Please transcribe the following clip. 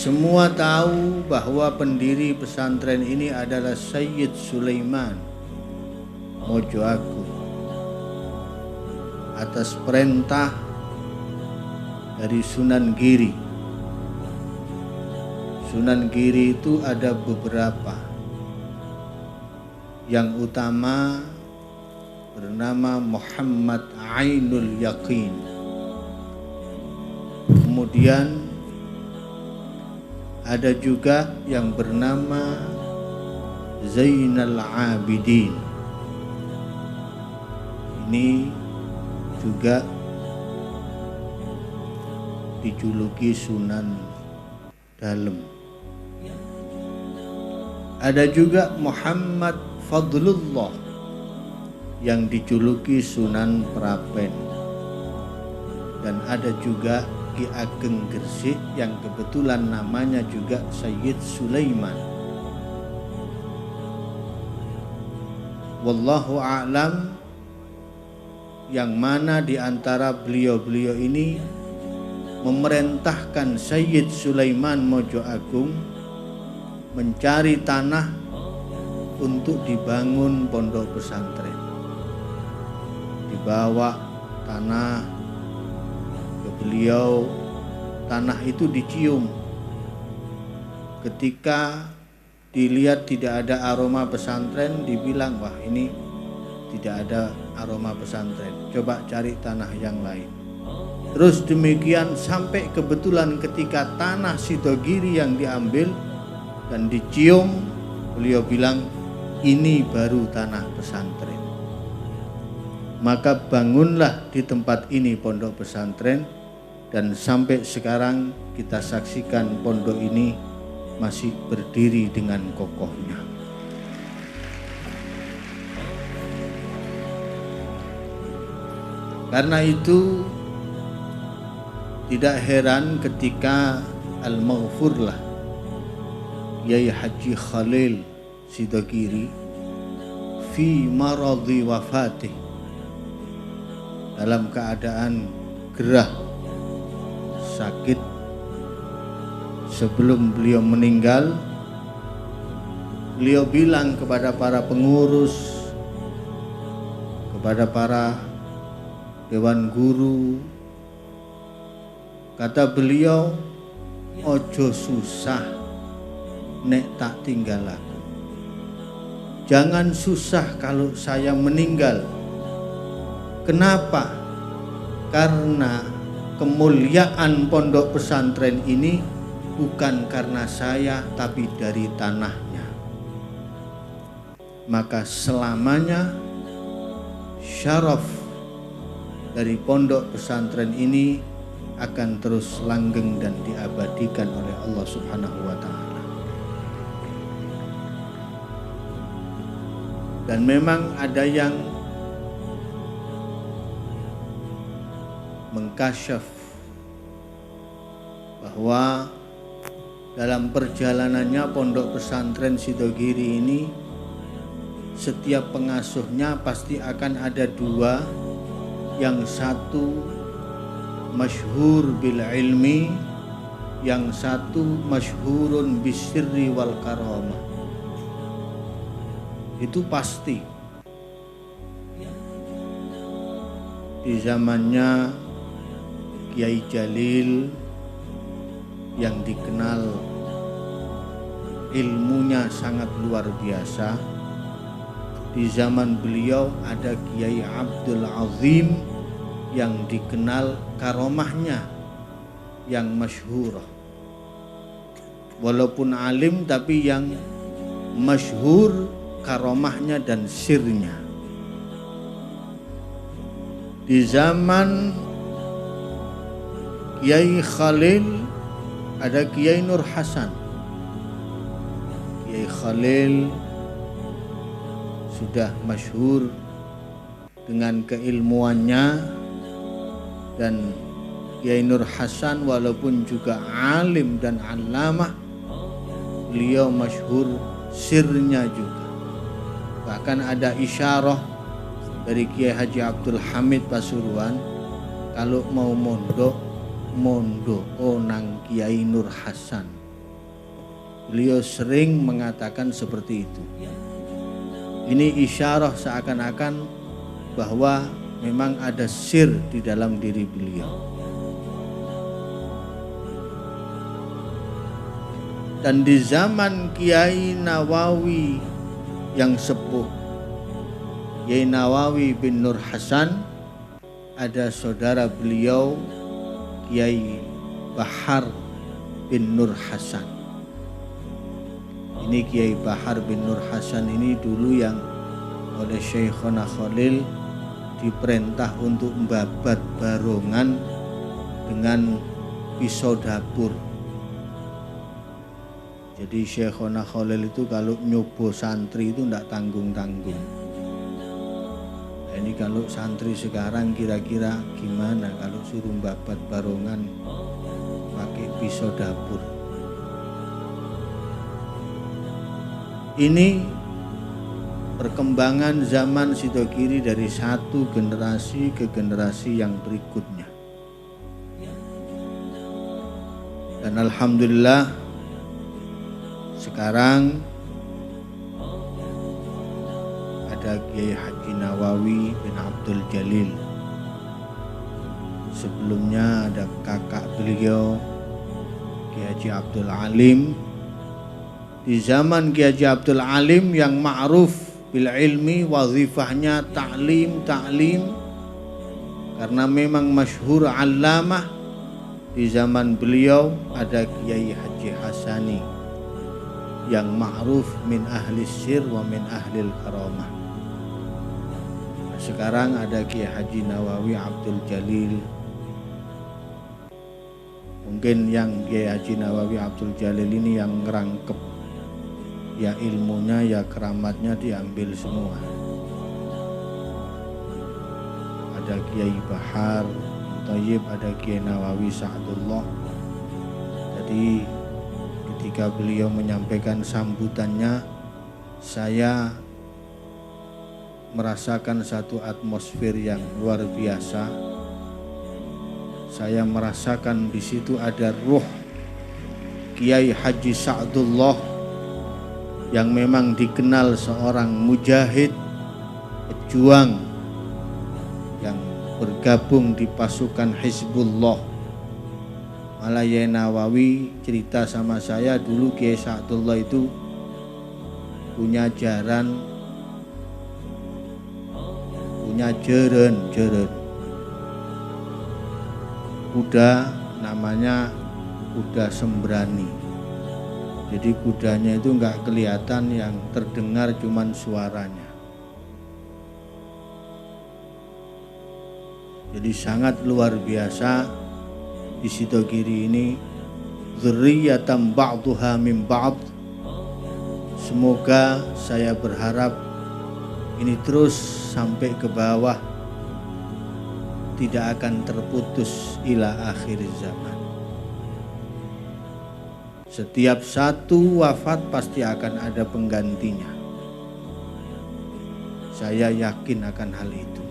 semua tahu bahwa pendiri pesantren ini adalah Sayyid Sulaiman Mojo Agung atas perintah dari Sunan Giri. Sunan Giri itu ada beberapa. Yang utama bernama Muhammad Ainul Yaqin. Kemudian ada juga yang bernama Zainal Abidin. Ini juga dijuluki Sunan Dalem. Ada juga Muhammad Fadlullah yang dijuluki Sunan Prapen. Dan ada juga Ki Ageng Gresik yang kebetulan namanya juga Sayyid Sulaiman. Wallahu a'lam, yang mana di antara beliau-beliau ini memerintahkan Sayyid Sulaiman Mojo Agung mencari tanah untuk dibangun pondok pesantren. Dibawa tanah ke beliau, tanah itu dicium. Ketika dilihat tidak ada aroma pesantren, dibilang wah ini tidak ada aroma pesantren, coba cari tanah yang lain. Terus demikian sampai kebetulan ketika tanah Sidogiri yang diambil dan dicium, beliau bilang ini baru tanah pesantren. Maka bangunlah di tempat ini pondok pesantren, dan sampai sekarang kita saksikan pondok ini masih berdiri dengan kokohnya. Karena itu tidak heran ketika Al-Maghfurlah Kiai Haji Khalil Sidogiri fi maradhi wafatih, dalam keadaan gerah sakit sebelum beliau meninggal, beliau bilang kepada para pengurus, kepada para dewan guru, kata beliau, ojo susah nek tak tinggal aku. Jangan susah kalau saya meninggal. Kenapa? Karena kemuliaan pondok pesantren ini bukan karena saya, tapi dari tanahnya. Maka selamanya syaraf dari pondok pesantren ini akan terus langgeng dan diabadikan oleh Allah Subhanahu wa Ta'ala. Dan memang ada yang mengkasyaf bahwa dalam perjalanannya pondok pesantren Sidogiri ini, setiap pengasuhnya pasti akan ada dua. Yang satu masyhur bil ilmi, yang satu masyhurun bisirri wal karamah. Itu pasti. Di zamannya Kiai Jalil yang dikenal ilmunya sangat luar biasa, di zaman beliau ada Kiai Abdul Azim yang dikenal karomahnya yang masyhur. Walaupun alim tapi yang masyhur karomahnya dan sirnya. Di zaman Kiai Khalil ada Kiai Nur Hasan. Kiai Khalil sudah masyhur dengan keilmuannya, dan Kiai Nur Hasan walaupun juga alim dan allamah, beliau masyhur sirnya juga. Bahkan ada isyarah dari Kiai Haji Abdul Hamid Pasuruan, kalau mau mondok nang Kiai Nur Hasan, Beliau sering mengatakan seperti itu. Ini isyarah seakan-akan bahwa memang ada sir di dalam diri beliau. Dan di zaman Kiai Nawawi yang sepuh, Kiai Nawawi bin Nur Hasan, ada saudara beliau Kiai Bahar bin Nur Hasan. Ini Kiai Bahar bin Nur Hasan ini dulu yang oleh Syekhona Khalil diperintah untuk membabat barongan dengan pisau dapur. Jadi Syekhona Khalil itu kalau nyobo santri itu tidak tanggung-tanggung. Nah, ini kalau santri sekarang kira-kira gimana kalau suruh membabat barongan pakai pisau dapur? Ini perkembangan zaman Sidogiri dari satu generasi ke generasi yang berikutnya. Dan alhamdulillah sekarang ada Kiai Haji Nawawi bin Abdul Jalil. Sebelumnya ada kakak beliau Kiai Haji Abdul Alim. Di zaman Kiai Haji Abdul Alim yang ma'ruf bil ilmi, wazifahnya ta'lim karena memang masyhur allamah. Di zaman beliau ada Kiai Haji Hasani yang ma'ruf min ahli sir wa min ahli karamah. Sekarang ada Kiai Haji Nawawi Abdul Jalil. Mungkin yang Kiai Haji Nawawi Abdul Jalil ini yang ngerangkep, ya ilmunya ya keramatnya diambil semua. Ada Kiai Bahar Thayyib, ada Kiai Nawawi Sa'dullah. Jadi ketika beliau menyampaikan sambutannya, saya merasakan satu atmosfer yang luar biasa. Saya merasakan di situ ada ruh Kiai Haji Sa'dullah yang memang dikenal seorang mujahid, pejuang yang bergabung di pasukan Hizbullah. Malah Kiai Nawawi cerita sama saya dulu Kiai Sa'dullah itu punya jaran, punya jeren kuda, namanya kuda sembrani. Jadi kudanya itu enggak kelihatan, yang terdengar cuman suaranya. Jadi sangat luar biasa di Sidogiri ini, dzurriyyatan ba'duha min ba'd. Semoga saya berharap ini terus sampai ke bawah, tidak akan terputus ila akhir zaman. Setiap satu wafat pasti akan ada penggantinya. Saya yakin akan hal itu.